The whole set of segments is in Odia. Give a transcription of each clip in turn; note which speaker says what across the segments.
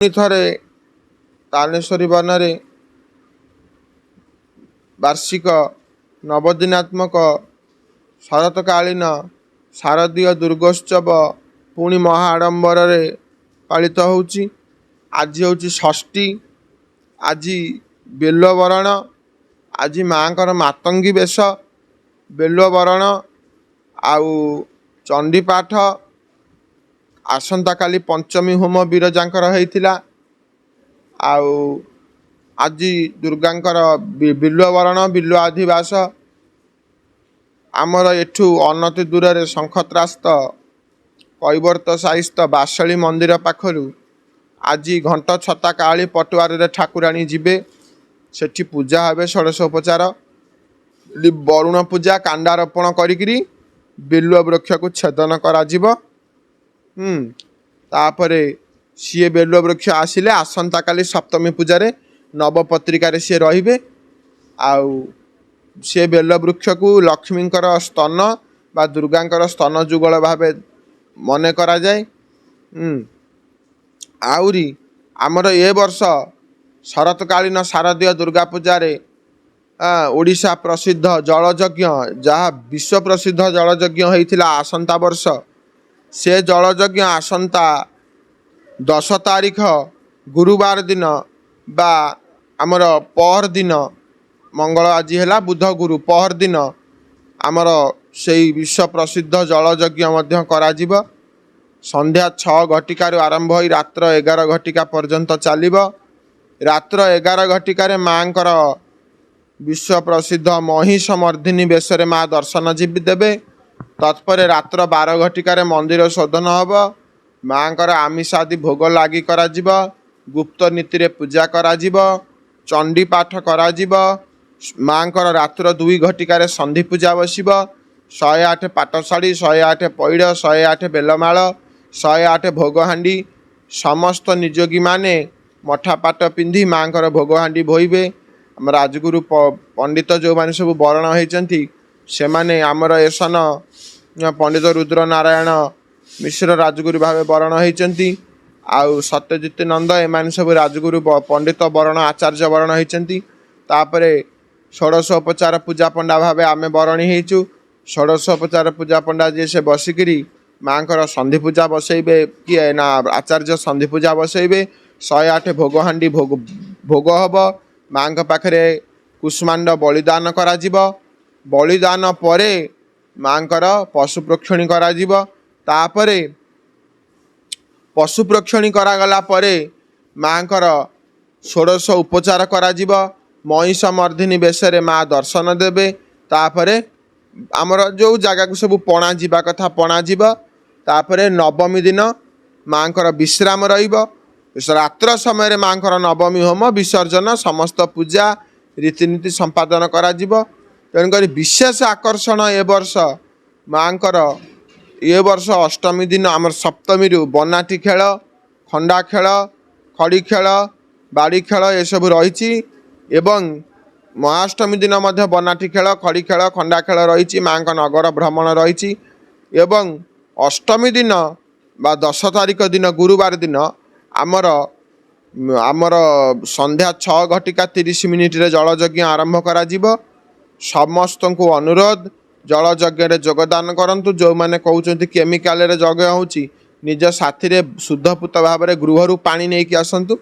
Speaker 1: ଥରେ ତାନେଶ୍ୱରୀ ବନରେ ବାର୍ଷିକ ନବଦିନାତ୍ମକ ଶରତକାଳୀନ ଶାରଦୀୟ ଦୁର୍ଗୋତ୍ସବ ପୁଣି ମହା ଆଡ଼ମ୍ବରରେ ପାଳିତ ହେଉଛି। ଆଜି ହେଉଛି ଷଷ୍ଠୀ। ଆଜି ବେଲବରଣ, ଆଜି ମାଆଙ୍କର ମାତଙ୍ଗୀ ବେଶ, ବେଲବରଣ ଆଉ ଚଣ୍ଡୀପାଠ। ଆସନ୍ତାକାଲି ପଞ୍ଚମୀ ହୋମ ବିରଜାଙ୍କର ହେଇଥିଲା। ଆଉ ଆଜି ଦୁର୍ଗାଙ୍କର ବିଲ୍ୱବରଣ, ବିଲ୍ୱ ଅଧିବାସ। ଆମର ଏଠୁ ଅନତି ଦୂରରେ ଶଙ୍ଖତ୍ରାସ୍ତ କୈବର୍ତ୍ତ ସାହିସ୍ଥ ବାସଳୀ ମନ୍ଦିର ପାଖରୁ ଆଜି ଘଣ୍ଟ ଛତା କାଳି ପଟୁଆରରେ ଠାକୁରାଣୀ ଯିବେ। ସେଠି ପୂଜା ହେବେ ଷୋଡ଼ଶୋପଚାର, ବରୁଣ ପୂଜା, କାଣ୍ଡାରୋପଣ କରିକିରି ବିଲ୍ୱ ବୃକ୍ଷକୁ ଛେଦନ କରାଯିବ। ତାପରେ ସିଏ ବେଲ ବୃକ୍ଷ ଆସିଲେ ଆସନ୍ତାକାଲି ସପ୍ତମୀ ପୂଜାରେ ନବପତ୍ରିକାରେ ସିଏ ରହିବେ। ଆଉ ସେ ବେଲ ବୃକ୍ଷକୁ ଲକ୍ଷ୍ମୀଙ୍କର ସ୍ତନ ବା ଦୁର୍ଗାଙ୍କର ସ୍ତନ ଯୁଗଳ ଭାବେ ମନେ କରାଯାଏ। ଆହୁରି ଆମର ଏ ବର୍ଷ ଶରତକାଳୀନ ଶାରଦୀୟ ଦୁର୍ଗା ପୂଜାରେ ଓଡ଼ିଶା ପ୍ରସିଦ୍ଧ ଜଳଯଜ୍ଞ, ଯାହା ବିଶ୍ୱ ପ୍ରସିଦ୍ଧ ଜଳଯଜ୍ଞ ହେଇଥିଲା ଆସନ୍ତା ବର୍ଷ, ସେ ଜଳଯଜ୍ଞ ଆସନ୍ତା 10 ତାରିଖ ଗୁରୁବାର ଦିନ ବା ଆମର ପହର ଦିନ, ମଙ୍ଗଳ ଆଜି ହେଲା, ବୁଧ ଗୁରୁ, ପହର ଦିନ ଆମର ସେଇ ବିଶ୍ୱ ପ୍ରସିଦ୍ଧ ଜଳଯଜ୍ଞ ମଧ୍ୟ କରାଯିବ। ସନ୍ଧ୍ୟା 6 ଘଟିକାରୁ ଆରମ୍ଭ ହୋଇ ରାତ୍ର 11 ଘଟିକା ପର୍ଯ୍ୟନ୍ତ ଚାଲିବ। ରାତ୍ର 11 ଘଟିକାରେ ମାଆଙ୍କର ବିଶ୍ୱ ପ୍ରସିଦ୍ଧ ମହିଷ ମର୍ଦ୍ଦିନୀ ବେଶରେ ମା ଦର୍ଶନ ଦେବେ। ତତ୍ପରେ ରାତ୍ର 12 ଘଟିକାରେ ମନ୍ଦିର ଶୋଧନ ହେବ। ମାଆଙ୍କର ଆମିଷ ଆଦି ଭୋଗ ଲାଗି କରାଯିବ। ଗୁପ୍ତ ନୀତିରେ ପୂଜା କରାଯିବ। ଚଣ୍ଡୀ ପାଠ କରାଯିବ। ମାଆଙ୍କର ରାତ୍ର 2 ଘଟିକାରେ ସନ୍ଧି ପୂଜା ବସିବ। 108 ପାଟଶାଢ଼ୀ, 108 ପଇଡ଼, 108 ବେଲମାଳ, 108 ଭୋଗହାଣ୍ଡି। ସମସ୍ତ ନିଯୋଗୀମାନେ ମଠା ପାଟ ପିନ୍ଧି ମାଆଙ୍କର ଭୋଗହାଣ୍ଡି ବୋହିବେ। ଆମ ରାଜଗୁରୁ ପଣ୍ଡିତ ଯେଉଁମାନେ ସବୁ ବରଣ ହୋଇଛନ୍ତି, ସେମାନେ ଆମର ଏସନ ପଣ୍ଡିତ ରୁଦ୍ର ନାରାୟଣ ମିଶ୍ର ରାଜଗୁରୁ ଭାବେ ବରଣ ହୋଇଛନ୍ତି। ଆଉ ସତ୍ୟଜିତ ନନ୍ଦ, ଏମାନେ ସବୁ ରାଜଗୁରୁ ପଣ୍ଡିତ ବରଣ ଆଚାର୍ଯ୍ୟ ବରଣ ହୋଇଛନ୍ତି। ତାପରେ ଷୋଡ଼ଶୋପଚାର ପୂଜା ପଣ୍ଡା ଭାବେ ଆମେ ବରଣୀ ହେଇଛୁ। ଷୋଡ଼ଶୋପଚାର ପୂଜା ପଣ୍ଡା ଯିଏ, ସେ ବସିକିରି ମାଆଙ୍କର ସନ୍ଧି ପୂଜା ବସେଇବେ। କିଏ ନା ଆଚାର୍ଯ୍ୟ ସନ୍ଧି ପୂଜା ବସେଇବେ। 108 ଭୋଗହାଣ୍ଡି ଭୋଗ ହେବ। ମାଆଙ୍କ ପାଖରେ କୁଷ୍ମାଣ୍ଡ ବଳିଦାନ କରାଯିବ। ବଳିଦାନ ପରେ ମାଆଙ୍କର ପଶୁ ପ୍ରୋକ୍ଷଣୀ କରାଯିବ। ତାପରେ ପଶୁ ପ୍ରୋକ୍ଷଣୀ କରାଗଲା ପରେ ମାଆଙ୍କର ଷୋଡ଼ଶ ଉପଚାର କରାଯିବ। ମହିଷ ମର୍ଦ୍ଦିନୀ ବେଶରେ ମା ଦର୍ଶନ ଦେବେ। ତାପରେ ଆମର ଯେଉଁ ଜାଗାକୁ ସବୁ ପଣା ଯିବା କଥା ପଣା ଯିବ। ତାପରେ ନବମୀ ଦିନ ମାଆଙ୍କର ବିଶ୍ରାମ ରହିବ। ରାତ୍ର ସମୟରେ ମାଆଙ୍କର ନବମୀ ହୋମ, ବିସର୍ଜନ, ସମସ୍ତ ପୂଜା ରୀତିନୀତି ସମ୍ପାଦନ କରାଯିବ। ତେଣୁକରି ବିଶେଷ ଆକର୍ଷଣ ଏ ବର୍ଷ ମାଆଙ୍କର, ଏ ବର୍ଷ ଅଷ୍ଟମୀ ଦିନ ଆମର ସପ୍ତମୀରୁ ବନାଟି ଖେଳ, ଖଣ୍ଡା ଖେଳ, ଖଡ଼ି ଖେଳ, ବାଡ଼ି ଖେଳ ଏସବୁ ରହିଛି। ଏବଂ ମହାଷ୍ଟମୀ ଦିନ ମଧ୍ୟ ବନାଟି ଖେଳ, ଖଡ଼ି ଖେଳ, ଖଣ୍ଡା ଖେଳ ରହିଛି। ମାଆଙ୍କ ନଗର ଭ୍ରମଣ ରହିଛି। ଏବଂ ଅଷ୍ଟମୀ ଦିନ ବା 10 ତାରିଖ ଦିନ ଗୁରୁବାର ଦିନ ଆମର ସନ୍ଧ୍ୟା 6 ଘଟିକା 30 ମିନିଟରେ ଜଳଯଜ୍ଞ ଆରମ୍ଭ କରାଯିବ। ସମସ୍ତଙ୍କୁ ଅନୁରୋଧ, ଜଳଯଜ୍ଞରେ ଯୋଗଦାନ କରନ୍ତୁ। ଯେଉଁମାନେ କହୁଛନ୍ତି କେମିକାଲରେ ଯଜ୍ଞ ହେଉଛି, ନିଜ ସାଥିରେ ଶୁଦ୍ଧପୂତ ଭାବରେ ଗୃହରୁ ପାଣି ନେଇକି ଆସନ୍ତୁ।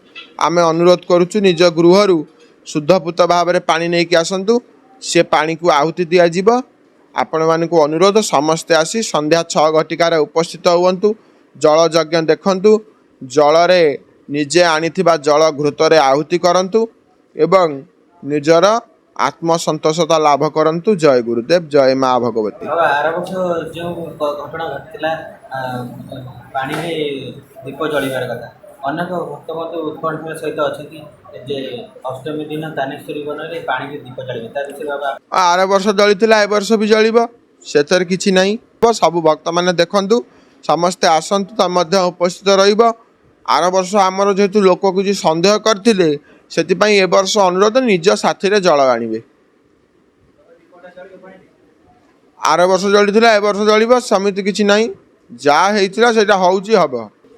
Speaker 1: ଆମେ ଅନୁରୋଧ କରୁଛୁ, ନିଜ ଗୃହରୁ ଶୁଦ୍ଧପୂତ ଭାବରେ ପାଣି ନେଇକି ଆସନ୍ତୁ। ସେ ପାଣିକୁ ଆହୁତି ଦିଆଯିବ। ଆପଣମାନଙ୍କୁ ଅନୁରୋଧ, ସମସ୍ତେ ଆସି ସନ୍ଧ୍ୟା 6 ଘଟିକାରେ ଉପସ୍ଥିତ ହୁଅନ୍ତୁ। ଜଳଯଜ୍ଞ ଦେଖନ୍ତୁ। ଜଳରେ ନିଜେ ଆଣିଥିବା ଜଳ ଘୃତରେ ଆହୁତି କରନ୍ତୁ ଏବଂ ନିଜର ଆତ୍ମସନ୍ତୋଷତା ଲାଭ କରନ୍ତୁ। ଜୟ ଗୁରୁଦେବ, ଜୟ ମା ଭଗବତୀ।
Speaker 2: ଆର ବର୍ଷ ଯେଉଁ ଘଟଣା ଘଟିଥିଲା, ପାଣିରେ ଦୀପ ଜଳିବାର କଥା, ଅନେକ ଭକ୍ତ ମଧ୍ୟ ଉତ୍କଣ୍ଠାର ସହିତ ଅଛନ୍ତି ଯେ ଅଷ୍ଟମୀ ଦିନ ଦାନେଶ୍ୱରୀ ବନରେ ପାଣିରେ ଦୀପ ଜଳିବେ। ତା ବିଷୟରେ ବାବା,
Speaker 1: ଆର ବର୍ଷ ଜଳିଥିଲା, ଏ ବର୍ଷ ବି ଜଳିବ, ସେଥିରେ କିଛି ନାହିଁ। ସବୁ ଭକ୍ତମାନେ ଦେଖନ୍ତୁ, ସମସ୍ତେ ଆସନ୍ତୁ, ତା ମଧ୍ୟ ଉପସ୍ଥିତ ରହିବ। ଆର ବର୍ଷ ଆମର ଯେହେତୁ ଲୋକ କିଛି ସନ୍ଦେହ କରିଥିଲେ, ସେଥିପାଇଁ ଏ ବର୍ଷ ଅନୁରୋଧ, ନିଜ ସାଥିରେ ଜଳ ଆଣିବେ। ଆର ବର୍ଷ ଜଳିଥିଲା, ଏ ବର୍ଷ ଜଳିବ, ସେମିତି କିଛି ନାହିଁ। ଯାହା ହେଇଥିଲା ସେଇଟା ହେଉଛି, ହେବ।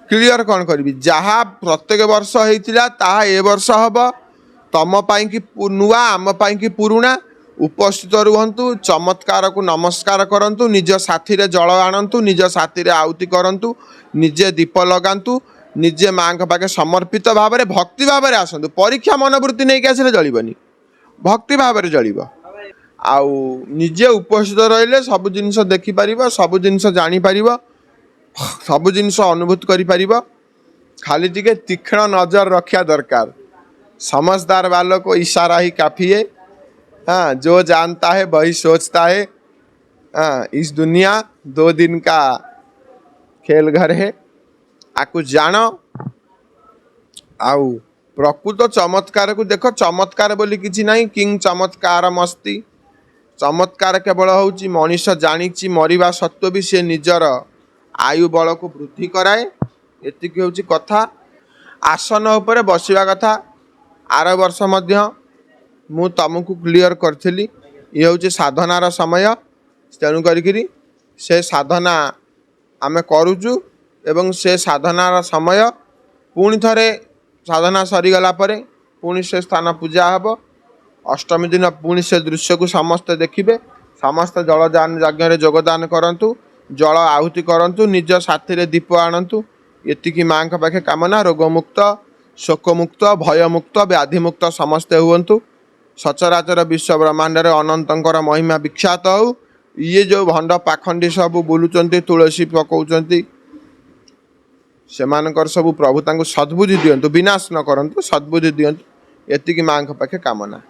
Speaker 1: क्लियर कौन करी जहाँ प्रत्येक वर्ष होता ताहा ए वर्ष हम तम पाई नुआ आम पाई पुरुणा उपस्थित रुहतु चमत्कार को नमस्कार करंतु निज साथी रे जल आणंतु निज साथी रे आहुति करंतु निजे दीप लगांतु निजे माँ पाखे समर्पित भाव में भक्ति भाव में आसतु परीक्षा मनोवृत्ति नहीं कि आसले जलिबनी भक्ति भाव में जलिब आउ निजे उपस्थित रहिले सब जिनिस देखिपर सब जिनिस जापर सब जिनिस अनुभूत करिपारिब खाली टिके तीक्ष्ण नजर रखा दरकार समझदार वालों को इशारा ही काफ़ी है। हाँ जो जानता है वही सोचता है। हाँ इस दुनिया 2 दिन का खेल घर है आकु जानो आउ प्रकृत चमत्कार को देख चमत्कार बोली किछि नहीं किंग चमत्कार मस्ती चमत्कार केवल होउची मनीष जानिछि मरिबा सत्व भी से निजर आयु बल को वृद्धि कराए एतिकी होउची कथा आसन उपरे बसिबा कथा आर वर्ष मध्य मु तुमको क्लियर करथिली ये होउची साधनार समय तेणु करिकिरी से साधना आमे करूचु एवं से साधनार समय पुणी थरे साधना सरीगला परे पुणी से स्थान पूजा हब अष्टमी दिन पुणी से दृश्य को समस्ते देखिबे समस्त जलदान यज्ञ रे योगदान करंतु जल आहुति करंतु निज साथी रे दीप आणंतु एतिकी माँ के पाखे कामना रोगमुक्त शोकमुक्त भयमुक्त व्याधिमुक्त समस्ते हुवंतु सचराचर विश्व ब्रह्मांड रे अनंतंकर महिमा विख्यात हो ये जो भंड पाखंडी सब बुलुचंती तुलसी पकाउचंती सेमानकर सब प्रभु तांको सद्बुद्धि दियंतु विनाश न करंतु सद्बुद्धि दियंतु एतिकी माँ के पाखे कामना।